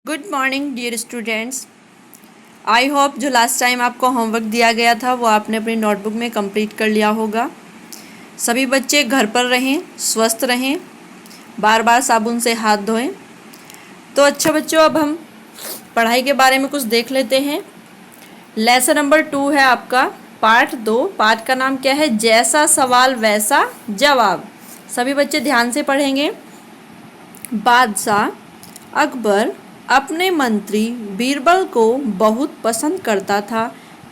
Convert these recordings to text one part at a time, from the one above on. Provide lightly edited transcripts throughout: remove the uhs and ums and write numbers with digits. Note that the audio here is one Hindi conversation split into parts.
Good morning dear students. I hope जो लास्ट टाइम आपको होमवर्क दिया गया था वो आपने अपनी नोटबुक में कंप्लीट कर लिया होगा। सभी बच्चे घर पर रहें, स्वस्थ रहें, बार बार साबुन से हाथ धोएं। तो अच्छा बच्चों, अब हम पढ़ाई के बारे में कुछ देख लेते हैं। लेसन नंबर 2 है आपका पार्ट 2। पार्ट का नाम क्या है? जैसा सवाल वैसा जवाब। सभी बच्चे ध्यान से पढ़ेंगे। बादशाह अकबर अपने मंत्री बीरबल को बहुत पसंद करता था।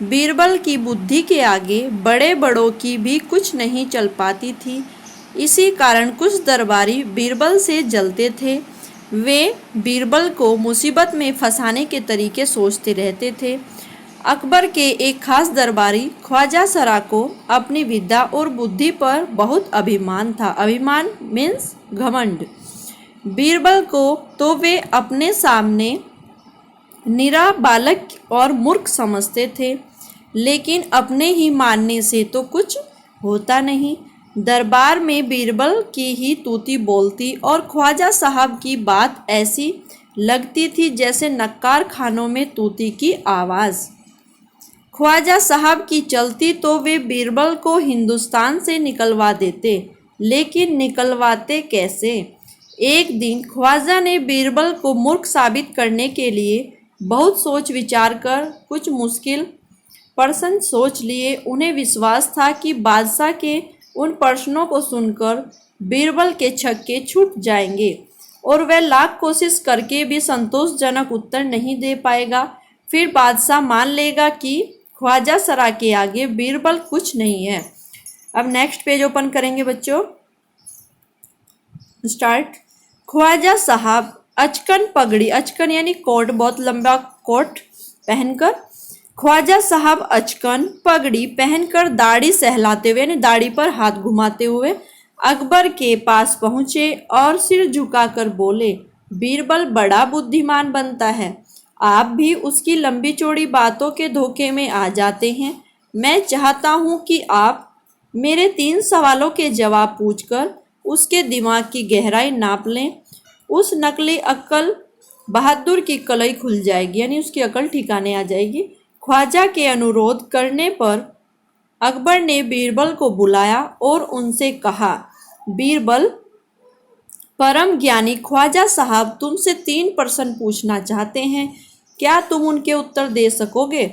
बीरबल की बुद्धि के आगे बड़े बड़ों की भी कुछ नहीं चल पाती थी। इसी कारण कुछ दरबारी बीरबल से जलते थे। वे बीरबल को मुसीबत में फंसाने के तरीके सोचते रहते थे। अकबर के एक खास दरबारी ख्वाजा सरा को अपनी विद्या और बुद्धि पर बहुत अभिमान था। अभिमान मीन्स घमंड। बीरबल को तो वे अपने सामने निरा बालक और मूर्ख समझते थे, लेकिन अपने ही मानने से तो कुछ होता नहीं। दरबार में बीरबल की ही तूती बोलती और ख्वाजा साहब की बात ऐसी लगती थी जैसे नक्कार खानों में तूती की आवाज़। ख्वाजा साहब की चलती तो वे बीरबल को हिंदुस्तान से निकलवा देते, लेकिन निकलवाते कैसे? एक दिन ख्वाजा ने बीरबल को मूर्ख साबित करने के लिए बहुत सोच विचार कर कुछ मुश्किल प्रश्न सोच लिए। उन्हें विश्वास था कि बादशाह के उन प्रश्नों को सुनकर बीरबल के छक्के छूट जाएंगे और वह लाख कोशिश करके भी संतोषजनक उत्तर नहीं दे पाएगा। फिर बादशाह मान लेगा कि ख्वाजा सरा के आगे बीरबल कुछ नहीं है। अब नेक्स्ट पेज ओपन करेंगे बच्चों। स्टार्ट। ख्वाजा साहब अचकन पगड़ी, अचकन यानी कोट, बहुत लंबा कोट पहनकर, ख्वाजा साहब अचकन पगड़ी पहनकर दाढ़ी सहलाते हुए यानी दाढ़ी पर हाथ घुमाते हुए अकबर के पास पहुँचे और सिर झुकाकर बोले, बीरबल बड़ा बुद्धिमान बनता है, आप भी उसकी लंबी चौड़ी बातों के धोखे में आ जाते हैं। मैं चाहता हूँ कि आप मेरे 3 सवालों के जवाब पूछकर उसके दिमाग की गहराई नाप लें। उस नकली अक्ल बहादुर की कलई खुल जाएगी, यानी उसकी अकल ठिकाने आ जाएगी। ख्वाजा के अनुरोध करने पर अकबर ने बीरबल को बुलाया और उनसे कहा, बीरबल, परम ज्ञानी ख्वाजा साहब तुमसे 3 प्रश्न पूछना चाहते हैं, क्या तुम उनके उत्तर दे सकोगे?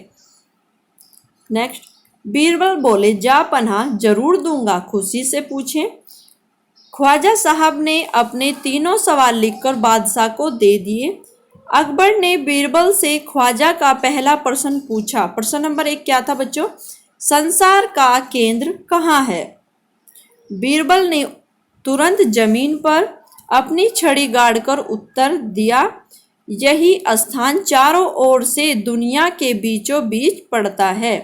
नेक्स्ट। बीरबल बोले, जा पनाह, जरूर दूंगा, खुशी से पूछें। ख्वाजा साहब ने अपने 3 सवाल लिखकर बादशाह को दे दिए। अकबर ने बीरबल से ख्वाजा का पहला प्रश्न पूछा। प्रश्न नंबर 1 क्या था बच्चों? संसार का केंद्र कहाँ है? बीरबल ने तुरंत जमीन पर अपनी छड़ी गाड़कर उत्तर दिया, यही स्थान चारों ओर से दुनिया के बीचों बीच पड़ता है।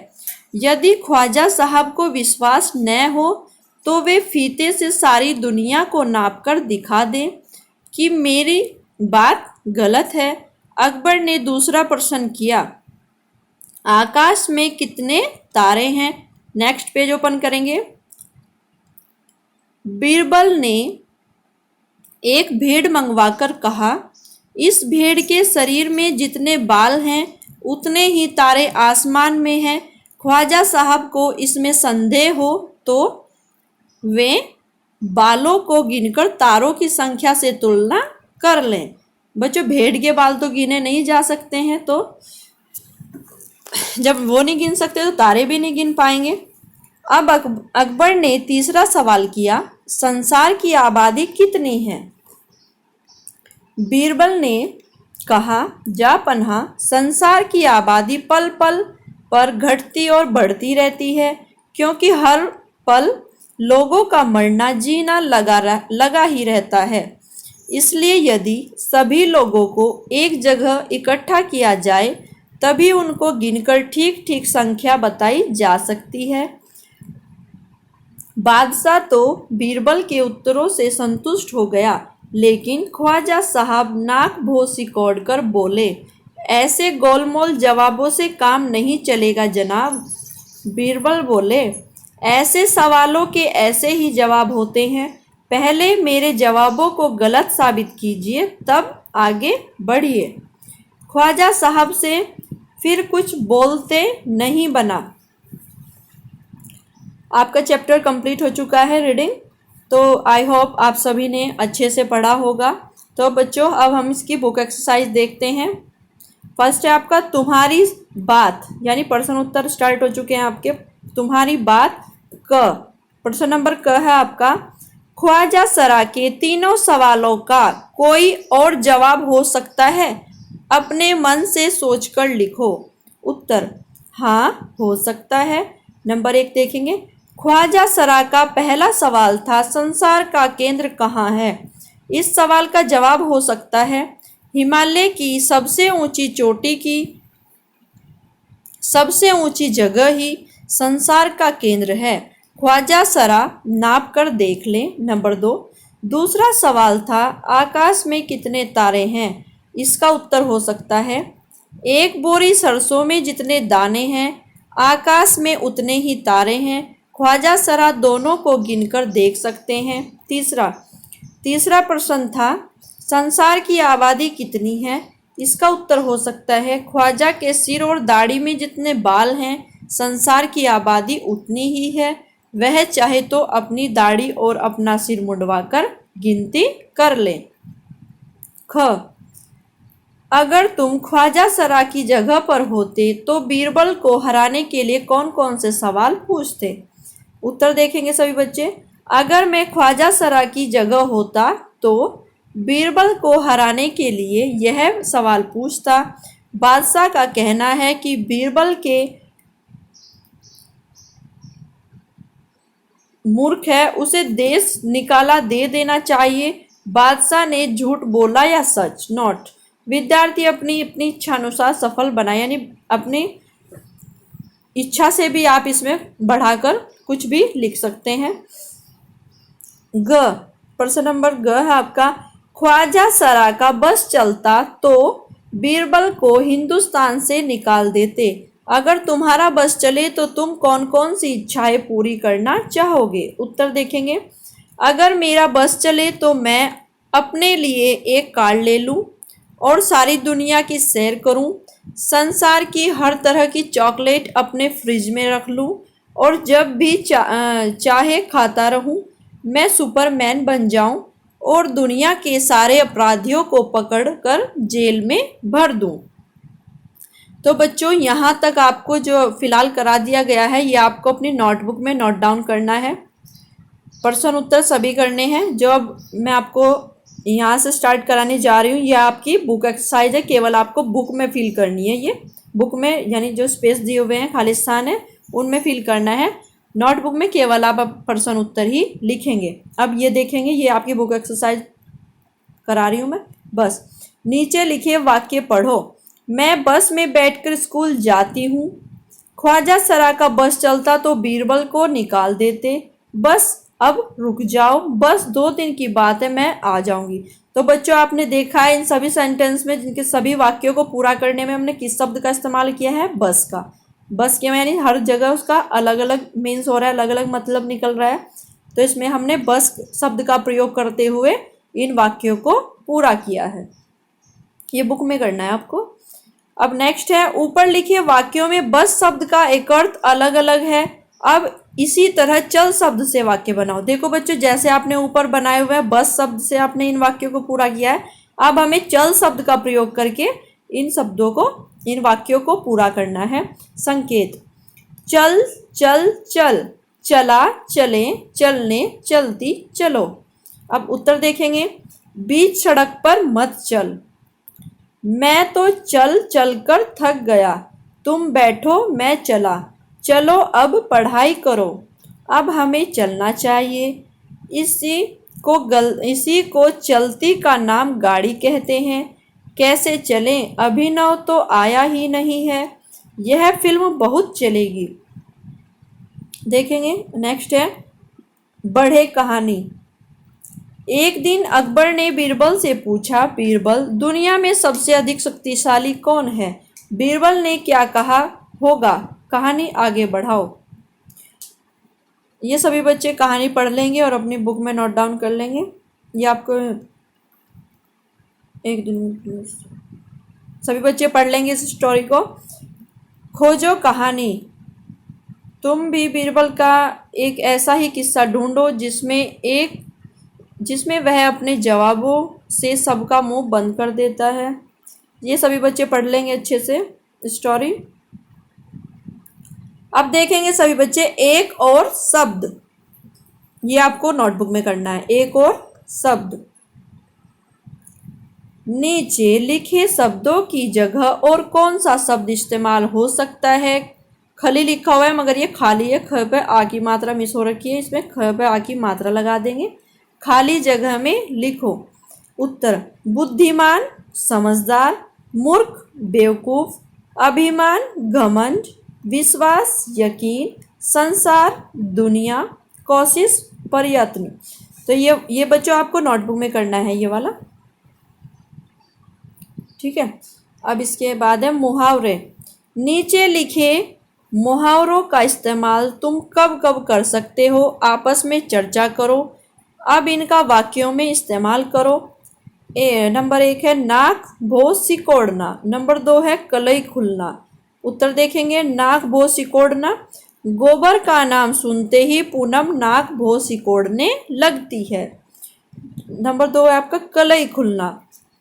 यदि ख्वाजा साहब को विश्वास न हो तो वे फीते से सारी दुनिया को नापकर दिखा दें कि मेरी बात गलत है। अकबर ने दूसरा प्रश्न किया, आकाश में कितने तारे हैं? नेक्स्ट पेज ओपन करेंगे। बीरबल ने एक भेड़ मंगवाकर कहा, इस भेड़ के शरीर में जितने बाल हैं उतने ही तारे आसमान में हैं। ख्वाजा साहब को इसमें संदेह हो तो वे बालों को गिनकर तारों की संख्या से तुलना कर लें। बच्चों, भेड़ के बाल तो गिने नहीं जा सकते हैं, तो जब वो नहीं गिन सकते तो तारे भी नहीं गिन पाएंगे। अब अकबर ने तीसरा सवाल किया, संसार की आबादी कितनी है? बीरबल ने कहा, जा पन्हा, संसार की आबादी पल पल पर घटती और बढ़ती रहती है, क्योंकि हर पल लोगों का मरना जीना लगा ही रहता है। इसलिए यदि सभी लोगों को एक जगह इकट्ठा किया जाए तभी उनको गिनकर ठीक ठीक संख्या बताई जा सकती है। बादशाह तो बीरबल के उत्तरों से संतुष्ट हो गया, लेकिन ख्वाजा साहब नाक भौं सिकोड़ कर बोले, ऐसे गोलमोल जवाबों से काम नहीं चलेगा जनाब। बीरबल बोले, ऐसे सवालों के ऐसे ही जवाब होते हैं, पहले मेरे जवाबों को गलत साबित कीजिए तब आगे बढ़िए। ख्वाजा साहब से फिर कुछ बोलते नहीं बना। आपका चैप्टर कंप्लीट हो चुका है रीडिंग। तो आई होप आप सभी ने अच्छे से पढ़ा होगा। तो बच्चों अब हम इसकी बुक एक्सरसाइज देखते हैं। फर्स्ट है आपका तुम्हारी बात, यानी प्रश्न उत्तर स्टार्ट हो चुके हैं आपके। तुम्हारी बात क, प्रश्न नंबर क है आपका, ख्वाजा सरा के तीनों सवालों का कोई और जवाब हो सकता है? अपने मन से सोचकर लिखो। उत्तर हाँ हो सकता है। नंबर 1 देखेंगे, ख्वाजा सरा का पहला सवाल था संसार का केंद्र कहाँ है? इस सवाल का जवाब हो सकता है हिमालय की सबसे ऊंची चोटी की सबसे ऊंची जगह ही संसार का केंद्र है। ख्वाजा सरा नाप कर देख लें। नंबर 2, दूसरा सवाल था आकाश में कितने तारे हैं? इसका उत्तर हो सकता है एक बोरी सरसों में जितने दाने हैं आकाश में उतने ही तारे हैं। ख्वाजा सरा दोनों को गिनकर देख सकते हैं। तीसरा प्रश्न था संसार की आबादी कितनी है? इसका उत्तर हो सकता है ख्वाजा के सिर और दाढ़ी में जितने बाल हैं संसार की आबादी उतनी ही है। वह चाहे तो अपनी दाढ़ी और अपना सिर मुंडवाकर गिनती कर ले। ख, अगर तुम ख्वाजा सरा की जगह पर होते तो बीरबल को हराने के लिए कौन कौन से सवाल पूछते? उत्तर देखेंगे सभी बच्चे। अगर मैं ख्वाजा सरा की जगह होता तो बीरबल को हराने के लिए यह सवाल पूछता। बादशाह का कहना है कि बीरबल के मूर्ख है, उसे देश निकाला दे देना चाहिए। बादशाह ने झूठ बोला या सच? नोट, विद्यार्थी अपनी अपनी इच्छानुसार सफल बनाए, यानी अपनी इच्छा से भी आप इसमें बढ़ाकर कुछ भी लिख सकते हैं। ग, प्रश्न नंबर ग है आपका, ख्वाजा सरा का बस चलता तो बीरबल को हिंदुस्तान से निकाल देते। अगर तुम्हारा बस चले तो तुम कौन कौन सी इच्छाएं पूरी करना चाहोगे? उत्तर देखेंगे। अगर मेरा बस चले तो मैं अपने लिए एक कार ले लूं और सारी दुनिया की सैर करूं। संसार की हर तरह की चॉकलेट अपने फ्रिज में रख लूं और जब भी चाहे खाता रहूं। मैं सुपरमैन बन जाऊं और दुनिया के सारे अपराधियों को पकड़कर जेल में भर दूं। तो बच्चों यहाँ तक आपको जो फिलहाल करा दिया गया है ये आपको अपनी नोटबुक में नोट डाउन करना है। प्रश्न उत्तर सभी करने हैं। जो अब मैं आपको यहाँ से स्टार्ट कराने जा रही हूँ ये आपकी बुक एक्सरसाइज है, केवल आपको बुक में फिल करनी है। ये बुक में यानी जो स्पेस दिए हुए हैं, खाली स्थान है, उनमें फिल करना है। नोटबुक में केवल आप प्रश्न उत्तर ही लिखेंगे। अब ये देखेंगे, ये आपकी बुक एक्सरसाइज करा रही हूँ मैं। बस नीचे लिखे वाक्य पढ़ो। मैं बस में बैठकर स्कूल जाती हूँ। ख्वाजा सरा का बस चलता तो बीरबल को निकाल देते। बस अब रुक जाओ, बस 2 दिन की बात है, मैं आ जाऊंगी। तो बच्चों आपने देखा है इन सभी सेंटेंस में जिनके सभी वाक्यों को पूरा करने में हमने किस शब्द का इस्तेमाल किया है? बस का। बस के यानी हर जगह उसका अलग अलग मीन्स हो रहा है, अलग अलग मतलब निकल रहा है। तो इसमें हमने बस शब्द का प्रयोग करते हुए इन वाक्यों को पूरा किया है। ये बुक में करना है आपको। अब नेक्स्ट है, ऊपर लिखे वाक्यों में बस शब्द का एक अर्थ अलग अलग है। अब इसी तरह चल शब्द से वाक्य बनाओ। देखो बच्चों, जैसे आपने ऊपर बनाए हुए हैं बस शब्द से आपने इन वाक्यों को पूरा किया है। अब हमें चल शब्द का प्रयोग करके इन वाक्यों को पूरा करना है। संकेत, चल चल चल, चला चले, चलने चलती चलो। अब उत्तर देखेंगे, बीच सड़क पर मत चल। मैं तो चल चल कर थक गया, तुम बैठो मैं चला। चलो अब पढ़ाई करो, अब हमें चलना चाहिए। इसी को चलती का नाम गाड़ी कहते हैं। कैसे चलें, अभिनव तो आया ही नहीं है। यह फिल्म बहुत चलेगी। देखेंगे नेक्स्ट है, बढ़े कहानी। एक दिन अकबर ने बीरबल से पूछा, बीरबल दुनिया में सबसे अधिक शक्तिशाली कौन है? बीरबल ने क्या कहा होगा? कहानी आगे बढ़ाओ। ये सभी बच्चे कहानी पढ़ लेंगे और अपनी बुक में नोट डाउन कर लेंगे। ये आपको एक दिन सभी बच्चे पढ़ लेंगे इस स्टोरी को। खोजो कहानी। तुम भी बीरबल का एक ऐसा ही किस्सा ढूंढो जिसमें वह अपने जवाबों से सबका मुंह बंद कर देता है। ये सभी बच्चे पढ़ लेंगे अच्छे से स्टोरी। अब देखेंगे सभी बच्चे एक और शब्द। ये आपको नोटबुक में करना है, एक और शब्द। नीचे लिखे शब्दों की जगह और कौन सा शब्द इस्तेमाल हो सकता है। खाली लिखा हुआ है मगर ये खाली है, ख पे आ की मात्रा मिस हो रखी है, इसमें ख पे आ की मात्रा लगा देंगे। खाली जगह में लिखो। उत्तर बुद्धिमान, समझदार, मूर्ख, बेवकूफ, अभिमान, घमंड, विश्वास, यकीन, संसार, दुनिया, कोशिश, प्रयत्न। तो ये बच्चों आपको नोटबुक में करना है ये वाला, ठीक है। अब इसके बाद है मुहावरे। नीचे लिखे मुहावरों का इस्तेमाल तुम कब कब कर सकते हो, आपस में चर्चा करो। अब इनका वाक्यों में इस्तेमाल करो। नंबर 1 है नाक भो सिकोड़ना। नंबर 2 है कलई खुलना। उत्तर देखेंगे नाक भो सिकोड़ना। गोबर का नाम सुनते ही पूनम नाक भो सिकोड़ने लगती है। नंबर 2 है आपका कलई खुलना।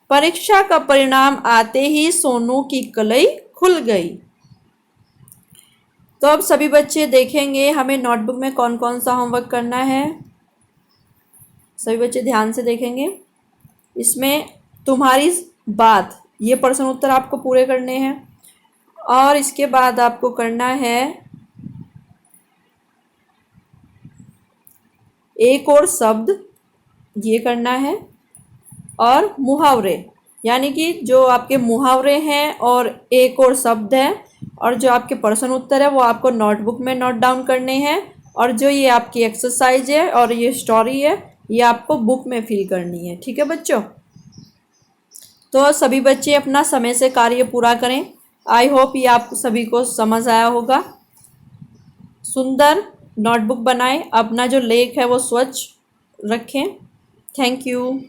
परीक्षा का परिणाम आते ही सोनू की कलई खुल गई। तो अब सभी बच्चे देखेंगे हमें नोटबुक में कौन कौन सा होमवर्क करना है। सभी बच्चे ध्यान से देखेंगे। इसमें तुम्हारी बात, ये प्रश्न उत्तर आपको पूरे करने हैं। और इसके बाद आपको करना है एक और शब्द, ये करना है। और मुहावरे, यानी कि जो आपके मुहावरे हैं और एक और शब्द है और जो आपके प्रश्न उत्तर है वो आपको नोटबुक में नोट डाउन करने हैं। और जो ये आपकी एक्सरसाइज है और ये स्टोरी है ये आपको बुक में फिल करनी है, ठीक है बच्चों। तो सभी बच्चे अपना समय से कार्य पूरा करें। आई होप ये आप सभी को समझ आया होगा। सुंदर नोटबुक बनाएं, अपना जो लेख है वो स्वच्छ रखें। Thank you.